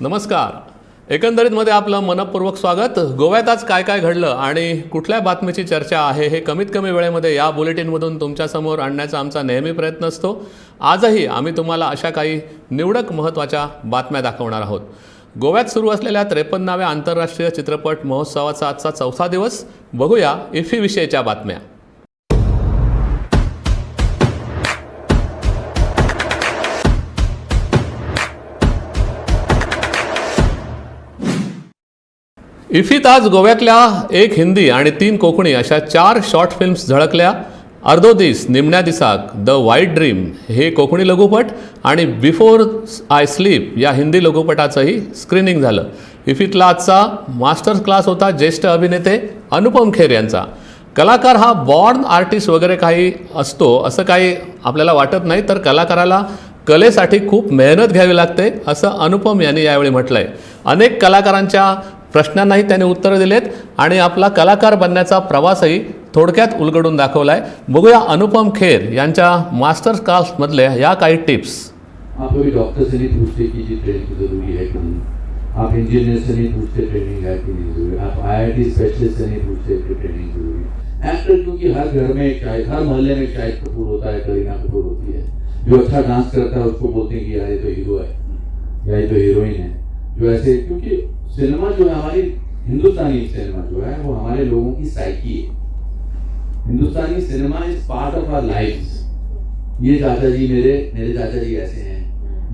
नमस्कार. एकंदरीतमध्ये आपलं मनपूर्वक स्वागत. गोव्यात आज काय काय घडलं आणि कुठल्या बातमीची चर्चा आहे हे कमीत कमी वेळेमध्ये या बुलेटिनमधून तुमच्यासमोर आणण्याचा आमचा नेहमी प्रयत्न असतो. आजही आम्ही तुम्हाला अशा काही निवडक महत्त्वाच्या बातम्या दाखवणार आहोत. गोव्यात सुरू असलेल्या 53व्या आंतरराष्ट्रीय चित्रपट महोत्सवाचा आजचा 4था दिवस. बघूया इफ्फीविषयीच्या बातम्या. इफ्फीत आज गोव्यातल्या 1 हिंदी आणि 3 कोकणी अशा 4 शॉर्ट फिल्म्स झळकल्या. अर्धो दिस निमण्या दिसाक द व्हाईट ड्रीम हे कोकणी लघुपट आणि बिफोर आय स्लीप या हिंदी लघुपटाचंही स्क्रीनिंग झालं. इफ्फीतला आजचा मास्टर क्लास होता ज्येष्ठ अभिनेते अनुपम खेर यांचा. कलाकार हा बॉर्न आर्टिस्ट वगैरे काही असतो असं काही आपल्याला वाटत नाही, तर कलाकाराला कलेसाठी खूप मेहनत घ्यावी लागते असं अनुपम यांनी यावेळी म्हटलं आहे. अनेक कलाकारांच्या प्रश्नांनाही त्याने उत्तरं दिलेत आणि आपला कलाकार बनण्याचा प्रवासही थोडक्यात उलगडून दाखवला आहे. बघूया अनुपम खेर यांच्या मास्टर क्लासमधल्या या काही टिप्स. आप कभी डॉक्टर से नहीं पूछते कि जी ट्रेनिंग जरूरी है कि नहीं, आप इंजीनियर से नहीं पूछते ट्रेनिंग है कि नहीं जरूरी, आप IIT स्पेशलिस्ट से नहीं पूछते कि ट्रेनिंग जरूरी है. एक्टर क्योंकि हर घर में शायद हर मोहल्ले में शाहिद कपूर होता है, करीना कपूर होती है. जो अच्छा डांस करता है उसको बोलते हैं कि यार ये तो हीरो है या ये तो हीरोइन है. जो ऐसे क्योंकि सिनेमा जो है हमारी हिंदुस्तानी सिनेमा जो है वो हमारे लोगों की साइकी है. Hindustani cinema is part of our lifes. ये चाचा जी मेरे चाचा जी ऐसे हैं,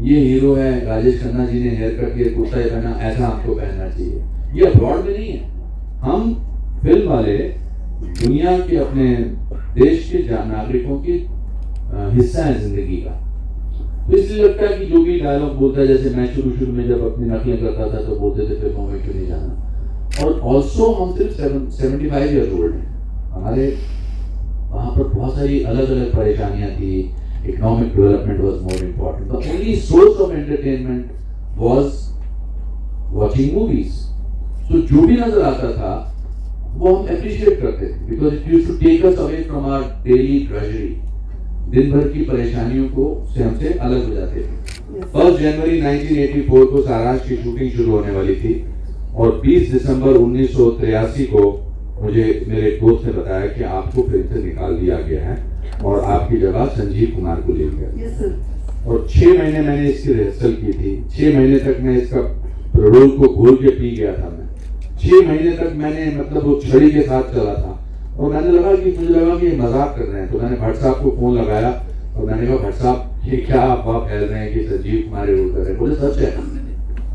ये हीरो है, राजेश खन्ना जी ने हेयर कट किया, कुर्ता पहना, ऐसा हमको पहनना चाहिए. ये अब्रॉड में नहीं है. हम फिल्म वाले दुनिया के अपने देश के नागरिकों की हिस्सा है जिंदगी का. तो इसलिए लगता है कि जो भी डायलॉग बोलता है, जैसे मैं शुरू में जब अपनी नकलें करता था तो बोलते थे फिल्मों में क्यों नहीं जाना. और ऑल्सो हम सिर्फ 75 ईयर ओल्ड हैं. हमारे वहाँ पर बहुत सारी अलग अलग परेशानियाँ थी. Economic development was more important. The only source of entertainment was watching movies. तो जो भी नजर आता था वो हम अप्रिशिएट करते थे because it used to take us away from our daily treasury. दिन भर की परेशानियों को से हमसे अलग हो जाते थे. 1 जनवरी 1984 को सारांश की शूटिंग शुरू होने वाली थी और 20 दिसंबर 1983 को मुझे मेरे दोस्त ने बताया कि आपको फिल्म से निकाल दिया गया है और आपकी जगह संजीव कुमार को ले गया. और 6 महीने मैंने इसकी रिहर्सल की थी. 6 महीने तक मैं इसका रोल को घोल के पी गया था. मैं 6 महीने तक मैंने मतलब वो छड़ी के साथ चला था. और मुझे लगा कि मजाक कर रहे हैं. तो मैंने भट्ट साहब को फोन लगाया और मैंने कहा भट्ट साहब ये क्या अफवाह फैल रहे हैं कि संजीव कुमार रोल कर रहे हैं. बोले सच है.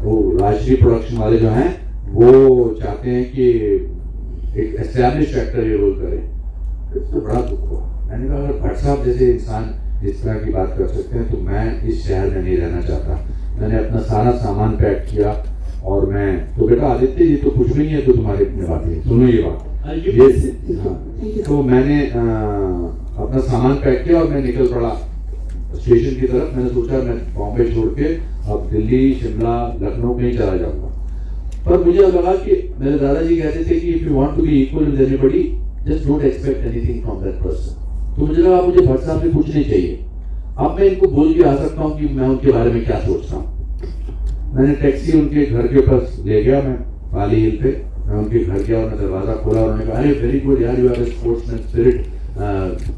वो राजश्री प्रोडक्शन वाले जो हैं वो चाहते हैं कि एक एस्टैब्लिश एक्टर ये रोल करे. तो बड़ा दुख हुआ. मैंने कहा अगर भट्ट साहब जैसे इंसान इस तरह की बात कर सकते हैं तो मैं इस शहर में नहीं रहना चाहता. मैंने अपना सारा सामान पैक किया और मैं तो बेटा आदित्य ये तो कुछ भी नहीं है तो तुम्हारे बात है, सुनो ये बात. तो मैंने अपना सामान पैक किया और मैं निकल पड़ा स्टेशन की तरफ. मैंने सोचा मैं बॉम्बे छोड़ के अब दिल्ली, शिमला, लखनऊ कहीं चला जाऊंगा. पर मुझे लगा कि मेरे दादाजी कहते थे कि if you want to be equal with anybody just don't expect anything from that person. तो मुझे लगा मुझे भट्ट साहब से कुछ नहीं चाहिए. अब मैं इनको बोल के आ सकता हूँ कि मैं उनके बारे में क्या सोचता हूँ. मैंने टैक्सी उनके घर के पास ले गया. मैं पाली हिल पे मैं उनके घर गया और मैं दरवाजा खोला और उन्होंने कहा अरे वेरी गुड यार, you have a sportsman spirit.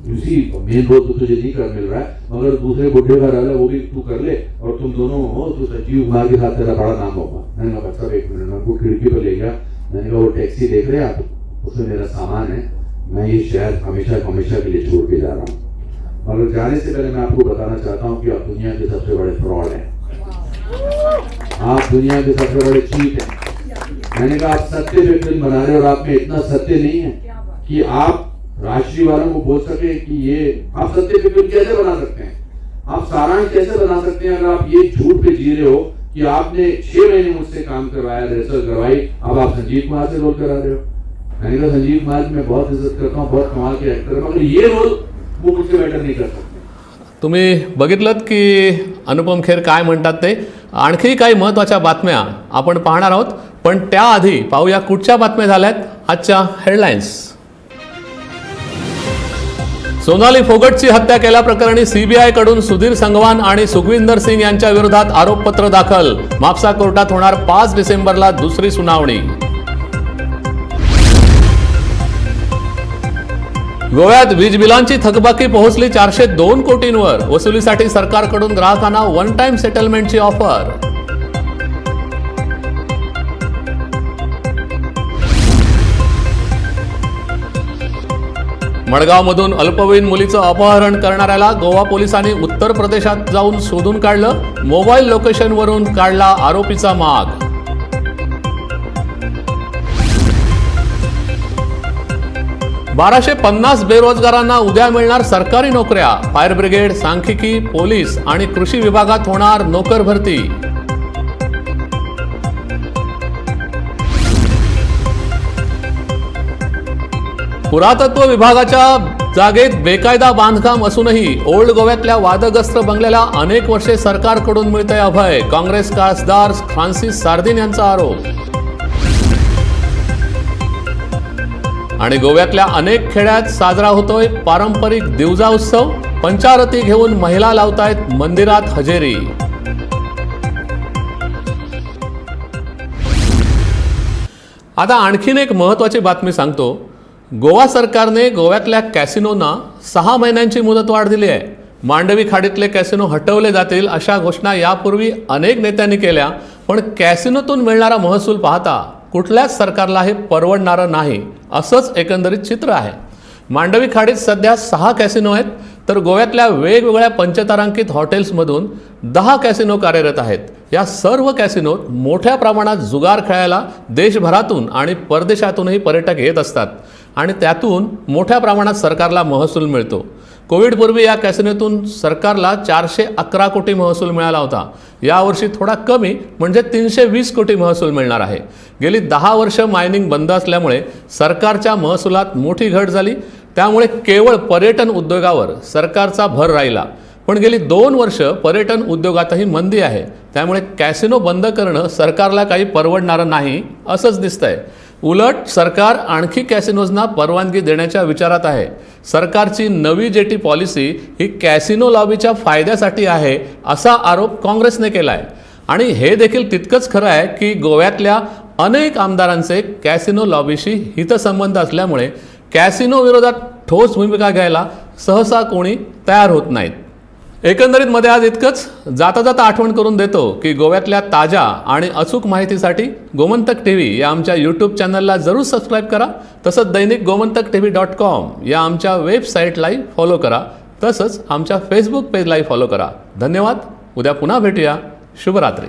You see main role तो तुझे नहीं कर मिल रहा है मगर दूसरे बुढ़े का रोल है वो भी तू कर ले और तुम दोनों हो तो संजीव कुमार के साथ तेरा बड़ा नाम होगा. मैंने कहा बच्चा 1 मिनट. मैं उनको खिड़की पर ले गया. मैंने कहा वो टैक्सी देख रहे हैं आप, उसमें मेरा सामान है. मैं ये शहर हमेशा के लिए छोड़ के जा रहा हूँ. मगर जाने से पहले मैं आपको बताना चाहता हूँ कि आप दुनिया के सबसे बड़े फ्रॉड हैं. आप दुनिया के सबसे बड़े चीट हैं. मैंने कहा आप सत्य पे फिल्म बना रहे हो और आप में इतना सत्य नहीं है कि आप राष्ट्रीय वालों को बोल सके कि ये आप सत्य पे फिल्म कैसे बना सकते हैं. आप सारांश कैसे बना सकते हैं अगर आप ये झूठ पे जी रहे हो कि आपने 6 महीने मुझसे काम करवाया, रिहर्सल करवाई, अब आप संजीव कुमार से रोल करा रहे हो. मैंने कहा संजीव कुमार की मैं बहुत इज्जत करता हूँ, बहुत कमाल के एक्टर है, मगर ये रोल वो मुझसे बेटर नहीं कर सकते. तुम्ही बघितलं की अनुपम खेर काय म्हणतात ते. आणखी काही महत्त्वाच्या बातम्या आपण पाहणार आहोत, पण त्याआधी पाहूया कुठच्या बातम्या झाल्यात आजच्या हेडलाईन्स. सोनाली फोगटची हत्या केल्याप्रकरणी सीबीआय कडून सुधीर संगवान आणि सुखविंदर सिंग यांच्या विरोधात आरोपपत्र दाखल. म्हापसा कोर्टात होणार 5 डिसेंबरला दुसरी सुनावणी. गोव्यात वीज बिलांची थकबाकी पोहोचली 402 कोटींवर. वसुलीसाठी सरकारकडून ग्राहकांना वन टाइम सेटलमेंटची ऑफर. मडगावमधून अल्पवयीन मुलीचं अपहरण करणाऱ्याला गोवा पोलिसांनी उत्तर प्रदेशात जाऊन शोधून काढलं. मोबाईल लोकेशनवरून काढला आरोपीचा माग. 1250 बेरोजगारांना उद्या मिळणार सरकारी नोकऱ्या. फायर ब्रिगेड, सांख्यिकी, पोलीस आणि कृषी विभागात होणार नोकर भरती. पुरातत्व विभागाच्या जागेत बेकायदा बांधकाम असूनही ओल्ड गोव्यातल्या वादग्रस्त बंगल्याला अनेक वर्षे सरकारकडून मिळतंय अभय. काँग्रेस खासदार फ्रान्सिस सार्दिन यांचा आरोप. आणि गोव्यातल्या अनेक खेड्यात साजरा होतोय पारंपरिक दिवजा उत्सव. पंचारती घेऊन महिला लावतायत मंदिरात हजेरी. आता आणखीन एक महत्त्वाची बातमी सांगतो. गोवा सरकारने गोव्यातल्या कॅसिनोना 6 महिन्यांची मुदतवाढ दिली आहे. मांडवी खाडीतले कॅसिनो हटवले जातील अशा घोषणा यापूर्वी अनेक नेत्यांनी केल्या, पण कॅसिनोतून मिळणारा महसूल पाहता कुठल्याच सरकारला हे परवडणारं नाही असंच एकंदरीत चित्र आहे. मांडवी खाडीत सध्या 6 कॅसिनो आहेत, तर गोव्यातल्या वेगवेगळ्या पंचतारांकित हॉटेल्समधून 10 कॅसिनो कार्यरत आहेत. या सर्व कॅसिनोत मोठ्या प्रमाणात जुगार खेळायला देशभरातून आणि परदेशातूनही पर्यटक येत असतात आणि त्यातून मोठ्या प्रमाणात सरकारला महसूल मिळतो. कोविडपूर्वी या कॅसिनोतून सरकारला 411 कोटी महसूल मिळाला होता. यावर्षी थोडा कमी म्हणजे 320 कोटी महसूल मिळणार आहे. गेली 10 वर्ष मायनिंग बंद असल्यामुळे सरकारच्या महसुलात मोठी घट झाली. त्यामुळे केवळ पर्यटन उद्योगावर सरकारचा भर राहिला. पण गेली 2 वर्ष पर्यटन उद्योगातही मंदी आहे. त्यामुळे कॅसिनो बंद करणं सरकारला काही परवडणारं नाही असंच दिसतंय. उलट सरकार आणखी कॅसिनोजना परवानगी देण्याच्या विचारात आहे. सरकारची नवी जेटी पॉलिसी ही कॅसिनो लॉबीच्या फायद्यासाठी आहे असा आरोप काँग्रेसने केला आहे. आणि हे देखील तितकंच खरं आहे की गोव्यातल्या अनेक आमदारांचे कॅसिनो लॉबीशी हितसंबंध असल्यामुळे कॅसिनो विरोधात ठोस भूमिका घ्यायला सहसा कोणी तयार होत नाहीत. एकंदरीत मध्ये आज इतकंच. जाता जाता आठवण करून देतो की गोव्यातल्या ताज्या आणि अचूक माहितीसाठी गोमंतक टीव्ही या आमच्या यूट्यूब चॅनलला जरूर सबस्क्राईब करा. तसंच दैनिक gomantakTV.com या आमच्या वेबसाईटलाही फॉलो करा. तसंच आमच्या फेसबुक पेजलाही फॉलो करा. धन्यवाद. उद्या पुन्हा भेटूया. शुभरात्री.